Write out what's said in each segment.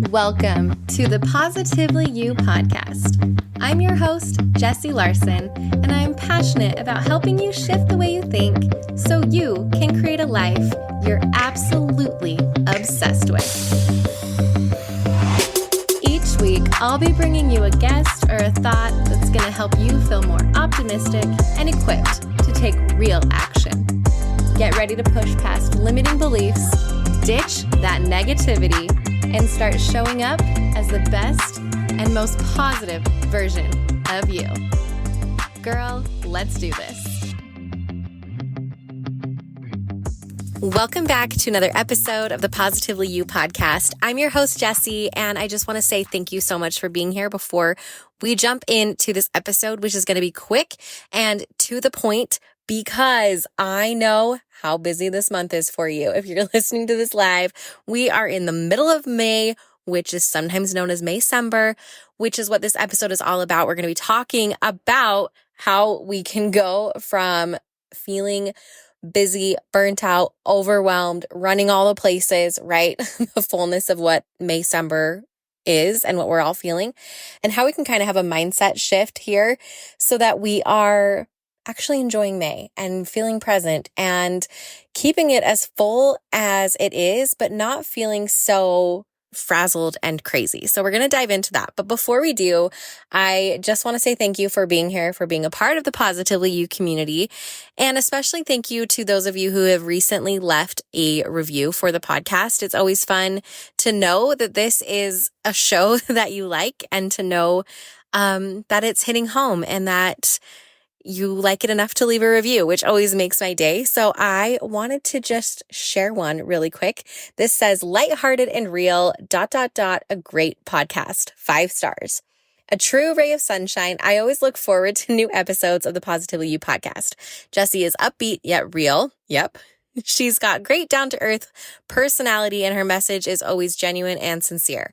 Welcome to the Positively You podcast. I'm your host, Jessie Larson, and I'm passionate about helping you shift the way you think so you can create a life you're absolutely obsessed with. Each week, I'll be bringing you a guest or a thought that's going to help you feel more optimistic and equipped to take real action. Get ready to push past limiting beliefs, ditch that negativity, and start showing up as the best and most positive version of you. Girl, let's do this. Welcome back to another episode of the Positively You podcast. I'm your host, Jessie, and I just want to say thank you so much for being here before we jump into this episode, which is going to be quick and to the point because I know how busy this month is for you. If you're listening to this live, we are in the middle of May, which is sometimes known as Maycember, which is what this episode is all about. We're going to be talking about how we can go from feeling busy, burnt out, overwhelmed, running all the places, right? The fullness of what Maycember is and what we're all feeling, and how we can kind of have a mindset shift here so that we are actually enjoying May and feeling present and keeping it as full as it is, but not feeling so frazzled and crazy. So we're going to dive into that. But before we do, I just want to say thank you for being here, for being a part of the Positively You community. And especially thank you to those of you who have recently left a review for the podcast. It's always fun to know that this is a show that you like and to know that it's hitting home and that you like it enough to leave a review, which always makes my day. So I wanted to just share one really quick. This says, lighthearted and real, ... a great podcast, 5 stars. A true ray of sunshine. I always look forward to new episodes of the Positively You podcast. Jessie is upbeat yet real. Yep. She's got great down-to-earth personality and her message is always genuine and sincere.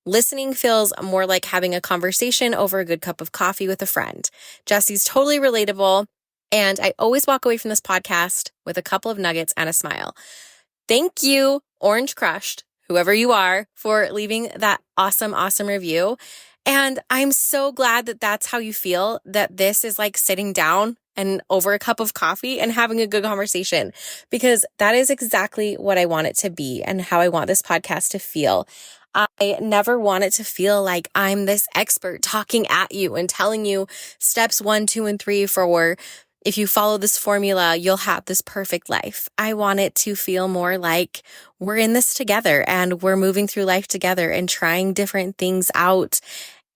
Listening feels more like having a conversation over a good cup of coffee with a friend. Jessie's totally relatable, and I always walk away from this podcast with a couple of nuggets and a smile. Thank you, Orange Crushed, whoever you are, for leaving that awesome review. And I'm so glad that that's how you feel, that this is like sitting down and over a cup of coffee and having a good conversation, because that is exactly what I want it to be and how I want this podcast to feel. I never want it to feel like I'm this expert talking at you and telling you steps 1, 2, and 3 for if you follow this formula, you'll have this perfect life. I want it to feel more like we're in this together and we're moving through life together and trying different things out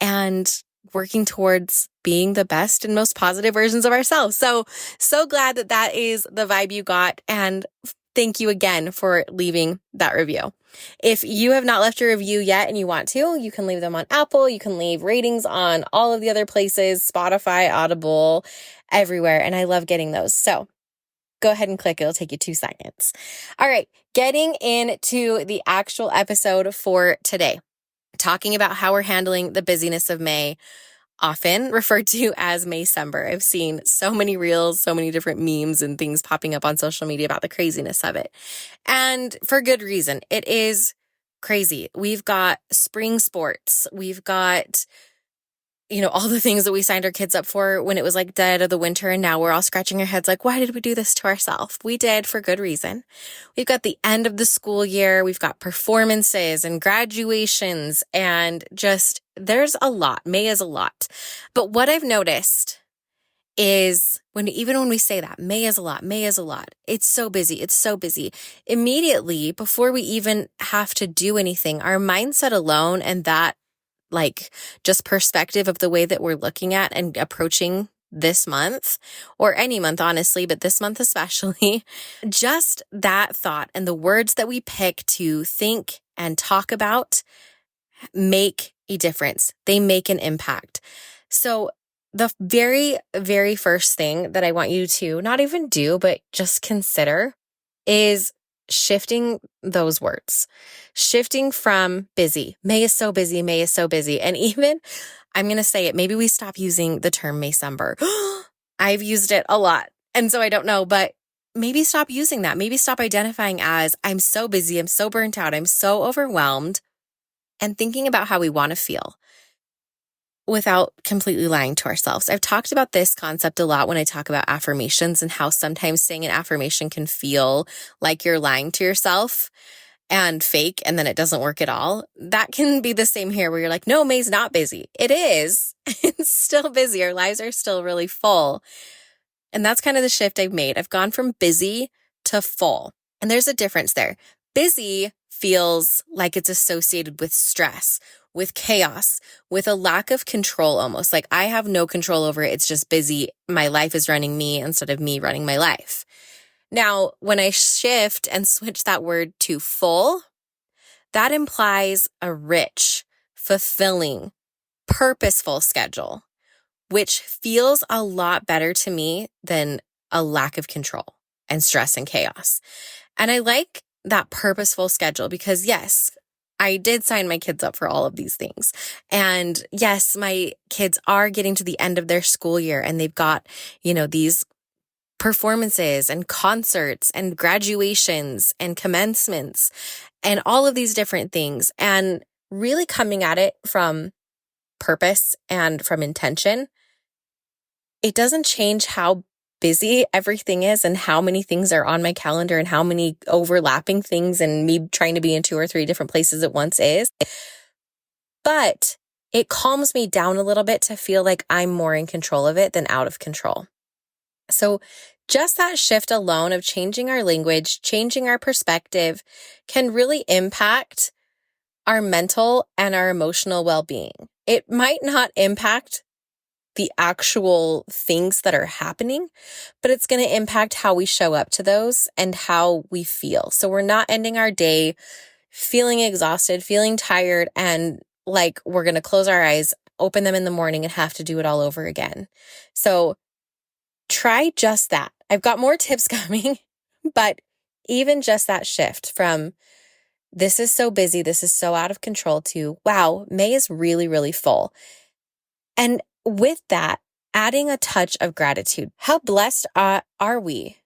and working towards being the best and most positive versions of ourselves. So glad that that is the vibe you got. And thank you again for leaving that review. If you have not left a review yet and you want to, you can leave them on Apple. You can leave ratings on all of the other places, Spotify, Audible, everywhere. And I love getting those. So go ahead and click. It'll take you 2 seconds. All right. Getting into the actual episode for today, talking about how we're handling the busyness of May, often referred to as Maycember. I've seen so many reels, so many different memes and things popping up on social media about the craziness of it. And for good reason. It is crazy. We've got spring sports. We've got, all the things that we signed our kids up for when it was like dead of the winter. And now we're all scratching our heads like, why did we do this to ourselves? We did for good reason. We've got the end of the school year. We've got performances and graduations and just there's a lot. May is a lot. But what I've noticed is even when we say that, May is a lot, it's so busy. Immediately, before we even have to do anything, our mindset alone and that just perspective of the way that we're looking at and approaching this month, or any month, honestly, but this month especially, just that thought and the words that we pick to think and talk about make a difference. They make an impact. So the very, very first thing that I want you to not even do, but just consider is shifting those words, shifting from busy. May is so busy. And even, I'm going to say it, maybe we stop using the term Maycember. I've used it a lot. And so I don't know, but maybe stop using that. Maybe stop identifying as I'm so busy. I'm so burnt out. I'm so overwhelmed. and thinking about how we want to feel without completely lying to ourselves. I've talked about this concept a lot when I talk about affirmations and how sometimes saying an affirmation can feel like you're lying to yourself and fake, and then it doesn't work at all. That can be the same here where you're like, no, May's not busy. It is. It's still busy. Our lives are still really full. And that's kind of the shift I've made. I've gone from busy to full. And there's a difference there. Busy feels like it's associated with stress, with chaos, with a lack of control almost. Like I have no control over it. It's just busy. My life is running me instead of me running my life. Now, when I shift and switch that word to full, that implies a rich, fulfilling, purposeful schedule, which feels a lot better to me than a lack of control and stress and chaos. And I like that purposeful schedule because yes, I did sign my kids up for all of these things. And yes, my kids are getting to the end of their school year and they've got, these performances and concerts and graduations and commencements and all of these different things, and really coming at it from purpose and from intention. It doesn't change how busy everything is and how many things are on my calendar and how many overlapping things and me trying to be in 2 or 3 different places at once is. But it calms me down a little bit to feel like I'm more in control of it than out of control. So just that shift alone of changing our language, changing our perspective can really impact our mental and our emotional well-being. It might not impact the actual things that are happening, but it's going to impact how we show up to those and how we feel. So we're not ending our day feeling exhausted, feeling tired, and like we're going to close our eyes, open them in the morning and have to do it all over again. So try just that. I've got more tips coming, but even just that shift from this is so busy, this is so out of control to, wow, May is really, really full. And with that, adding a touch of gratitude. How blessed are we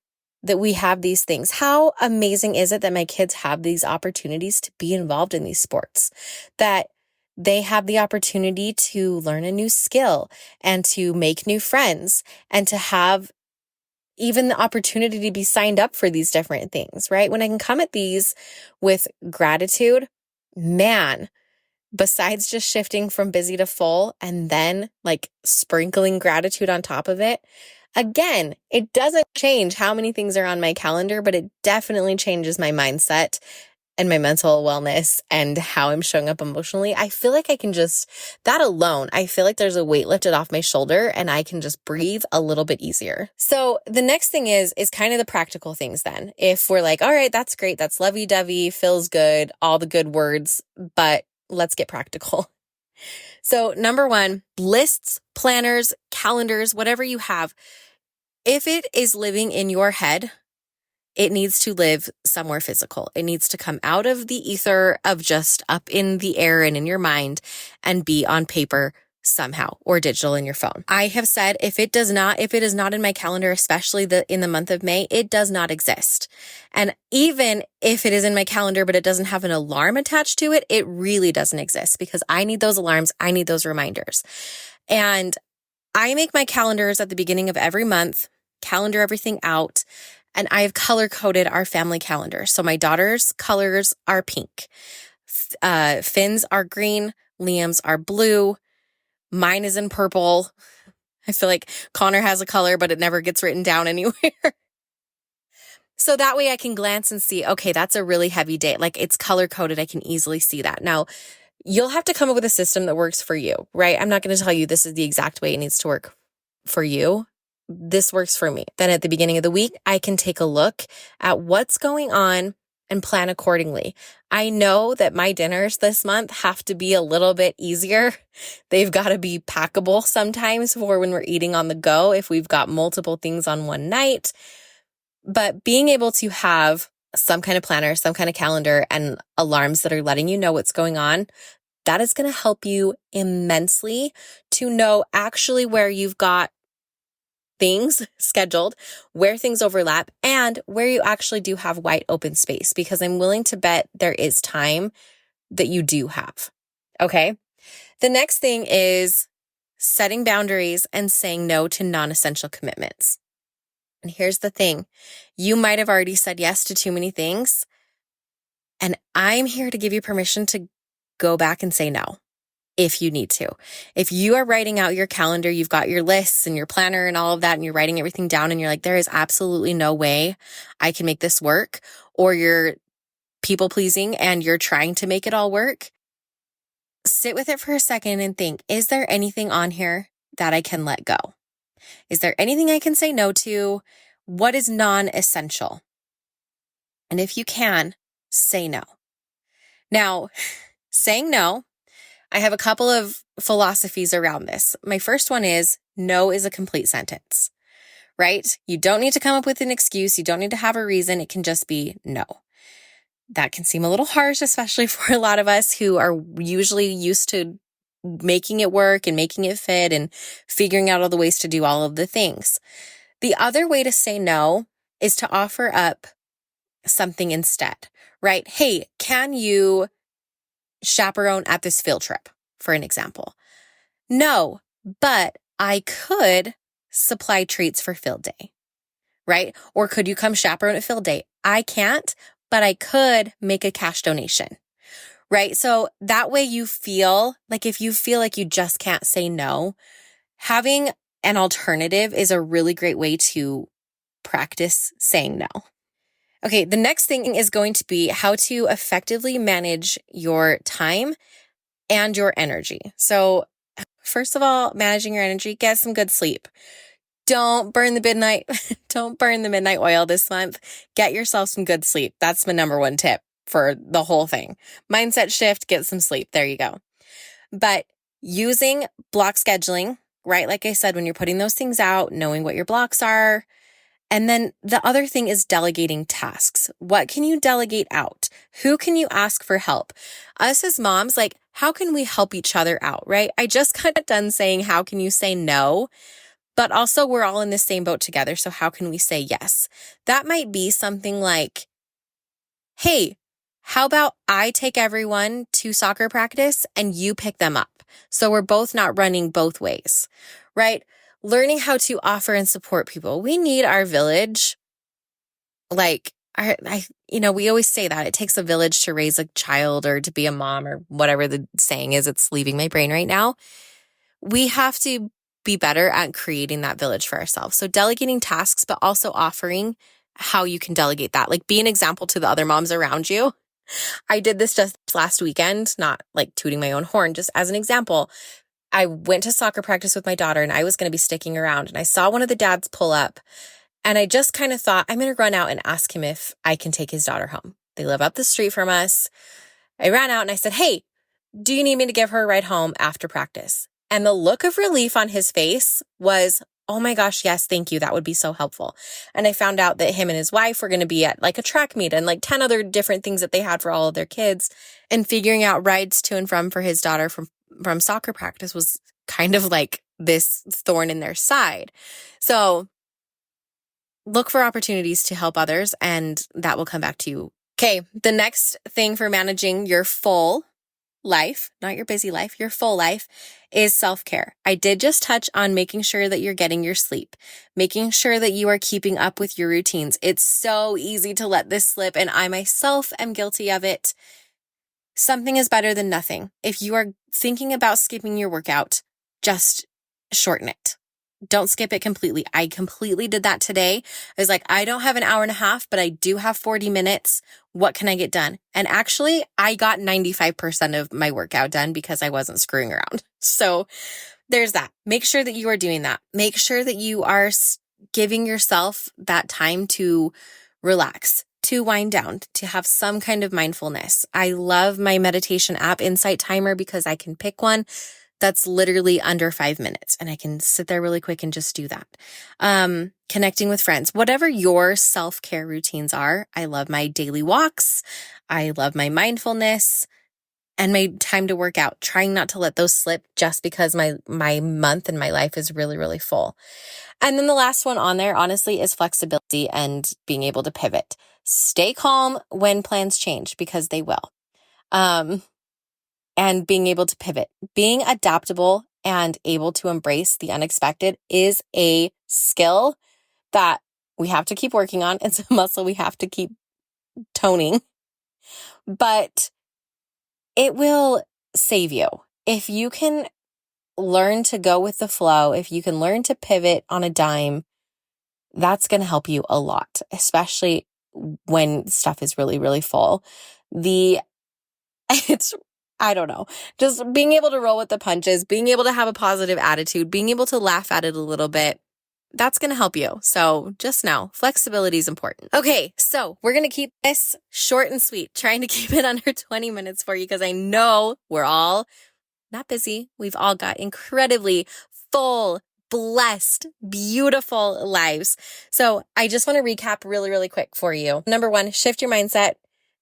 that we have these things? How amazing is it that my kids have these opportunities to be involved in these sports, that they have the opportunity to learn a new skill and to make new friends and to have even the opportunity to be signed up for these different things, right? When I can come at these with gratitude, man, besides just shifting from busy to full and then like sprinkling gratitude on top of it, again, it doesn't change how many things are on my calendar, but it definitely changes my mindset and my mental wellness and how I'm showing up emotionally. I feel like I can just, that alone, I feel like there's a weight lifted off my shoulder and I can just breathe a little bit easier. So the next thing is kind of the practical things then. If we're like, all right, that's great. That's lovey-dovey, feels good, all the good words, but let's get practical. So number 1, lists, planners, calendars, whatever you have. If it is living in your head, it needs to live somewhere physical. It needs to come out of the ether of just up in the air and in your mind and be on paper somehow or digital in your phone. I have said if it is not in my calendar, especially in the month of May, it does not exist. And even if it is in my calendar, but it doesn't have an alarm attached to it, it really doesn't exist because I need those alarms. I need those reminders. And I make my calendars at the beginning of every month, calendar everything out. And I have color-coded our family calendar. So my daughter's colors are pink. Finn's are green. Liam's are blue. Mine is in purple. I feel like Connor has a color, but it never gets written down anywhere. So that way I can glance and see, okay, that's a really heavy day. Like it's color-coded. I can easily see that. Now, you'll have to come up with a system that works for you, right? I'm not going to tell you this is the exact way it needs to work for you. This works for me. Then at the beginning of the week, I can take a look at what's going on and plan accordingly. I know that my dinners this month have to be a little bit easier. They've got to be packable sometimes for when we're eating on the go if we've got multiple things on one night. But being able to have some kind of planner, some kind of calendar and alarms that are letting you know what's going on, that is going to help you immensely to know actually where you've got things scheduled, where things overlap, and where you actually do have wide open space, because I'm willing to bet there is time that you do have. Okay. The next thing is setting boundaries and saying no to non-essential commitments. And here's the thing. You might have already said yes to too many things, and I'm here to give you permission to go back and say no if you need to. If you are writing out your calendar, you've got your lists and your planner and all of that, and you're writing everything down and you're like, there is absolutely no way I can make this work, or you're people pleasing and you're trying to make it all work, sit with it for a second and think, is there anything on here that I can let go? Is there anything I can say no to? What is non-essential? And if you can, say no. Now, saying no, I have a couple of philosophies around this. My first one is no is a complete sentence, right? You don't need to come up with an excuse. You don't need to have a reason. It can just be no. That can seem a little harsh, especially for a lot of us who are usually used to making it work and making it fit and figuring out all the ways to do all of the things. The other way to say no is to offer up something instead, right? Hey, can you chaperone at this field trip, for an example? No, but I could supply treats for field day, right? Or could you come chaperone at field day? I can't, but I could make a cash donation, right? So that way you feel like, if you feel like you just can't say no, having an alternative is a really great way to practice saying no. Okay, the next thing is going to be how to effectively manage your time and your energy. So first of all, managing your energy, get some good sleep. Don't burn the midnight oil this month. Get yourself some good sleep. That's my number one tip for the whole thing. Mindset shift, get some sleep. There you go. But using block scheduling, right? Like I said, when you're putting those things out, knowing what your blocks are. And then the other thing is delegating tasks. What can you delegate out? Who can you ask for help? Us as moms, like, how can we help each other out, right? I just got done saying, how can you say no? But also we're all in the same boat together. So how can we say yes? That might be something like, hey, how about I take everyone to soccer practice and you pick them up? So we're both not running both ways, right? Learning how to offer and support people. We need our village. Like, we always say that it takes a village to raise a child or to be a mom or whatever the saying is. It's leaving my brain right now. We have to be better at creating that village for ourselves. So delegating tasks, but also offering how you can delegate that. Like, be an example to the other moms around you. I did this just last weekend, not like tooting my own horn, just as an example. I went to soccer practice with my daughter and I was going to be sticking around, and I saw one of the dads pull up, and I just kind of thought, I'm going to run out and ask him if I can take his daughter home. They live up the street from us. I ran out and I said, hey, do you need me to give her a ride home after practice? And the look of relief on his face was, oh my gosh, yes, thank you. That would be so helpful. And I found out that him and his wife were going to be at like a track meet and like 10 other different things that they had for all of their kids. And figuring out rides to and from for his daughter from soccer practice was kind of like this thorn in their side. So look for opportunities to help others, and that will come back to you. Okay, the next thing for managing your full life, not your busy life, your full life, is self-care. I did just touch on making sure that you're getting your sleep, making sure that you are keeping up with your routines. It's so easy to let this slip, and I myself am guilty of it. Something is better than nothing. If you are thinking about skipping your workout, just shorten it. Don't skip it completely. I completely did that today. I was like, I don't have an hour and a half, but I do have 40 minutes. What can I get done? And actually, I got 95% of my workout done because I wasn't screwing around. So there's that. Make sure that you are doing that. Make sure that you are giving yourself that time to relax, to wind down, to have some kind of mindfulness. I love my meditation app, Insight Timer, because I can pick one that's literally under 5 minutes and I can sit there really quick and just do that. Connecting with friends, whatever your self-care routines are. I love my daily walks. I love my mindfulness and my time to work out, trying not to let those slip just because my month and my life is really, really full. And then the last one on there, honestly, is flexibility and being able to pivot. Stay calm when plans change, because they will. and being able to pivot. Being adaptable and able to embrace the unexpected is a skill that we have to keep working on. It's a muscle we have to keep toning, but it will save you. If you can learn to go with the flow, if you can learn to pivot on a dime, that's going to help you a lot, especially when stuff is really, really full. I don't know, just being able to roll with the punches, being able to have a positive attitude, being able to laugh at it a little bit, that's going to help you. So just know, flexibility is important. Okay, so we're going to keep this short and sweet, trying to keep it under 20 minutes for you because I know we're all not busy. We've all got incredibly full, blessed, beautiful lives. So I just want to recap really, really quick for you. Number one, shift your mindset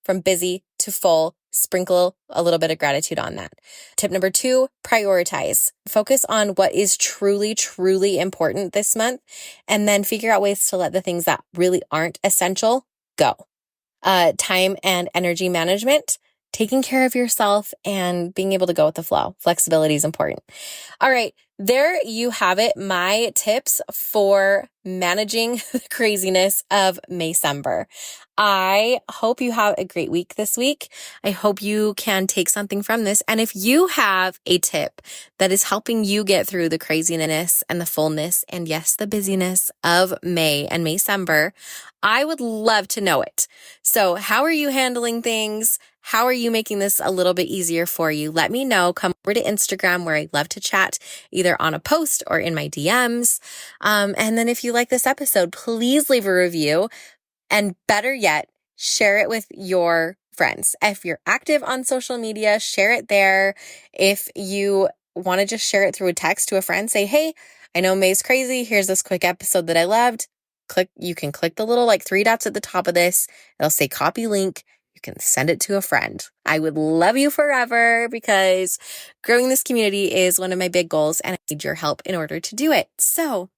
from busy to full. Sprinkle a little bit of gratitude on that. Tip number two, prioritize. Focus on what is truly, truly important this month, and then figure out ways to let the things that really aren't essential go. Time and energy management, taking care of yourself and being able to go with the flow. Flexibility is important. All right, there you have it. My tips for managing the craziness of Maycember. I hope you have a great week this week. I hope you can take something from this. And if you have a tip that is helping you get through the craziness and the fullness and yes, the busyness of May and Maycember, I would love to know it. So how are you handling things? How are you making this a little bit easier for you? Let me know. Come over to Instagram where I love to chat either on a post or in my DMs. And then if you like this episode, please leave a review. And better yet, share it with your friends. If you're active on social media, share it there. If you want to just share it through a text to a friend, say, hey, I know May's crazy. Here's this quick episode that I loved. You can click the little 3 dots at the top of this. It'll say copy link. You can send it to a friend. I would love you forever because growing this community is one of my big goals and I need your help in order to do it. So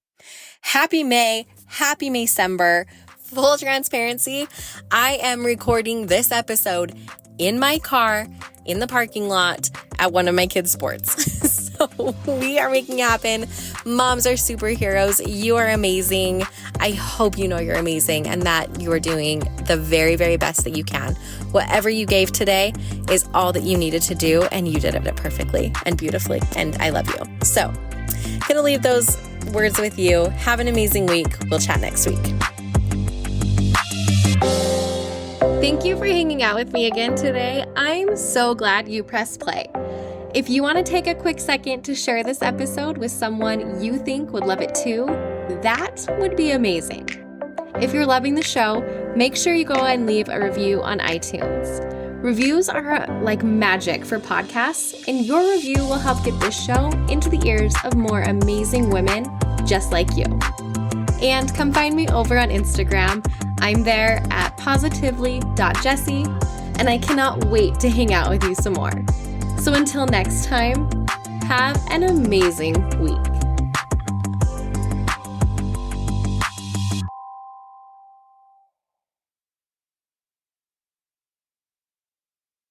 happy May, happy Maycember. Full transparency, I am recording this episode in my car, in the parking lot, at one of my kids' sports. So we are making it happen. Moms are superheroes. You are amazing. I hope you know you're amazing and that you are doing the very, very best that you can. Whatever you gave today is all that you needed to do, and you did it perfectly and beautifully, and I love you. So gonna leave those words with you. Have an amazing week. We'll chat next week. Thank you for hanging out with me again today. I'm so glad you pressed play. If you want to take a quick second to share this episode with someone you think would love it too, that would be amazing. If you're loving the show, make sure you go and leave a review on iTunes. Reviews are like magic for podcasts, and your review will help get this show into the ears of more amazing women just like you. And come find me over on Instagram. I'm there at positively.jessie, and I cannot wait to hang out with you some more. So until next time, have an amazing week.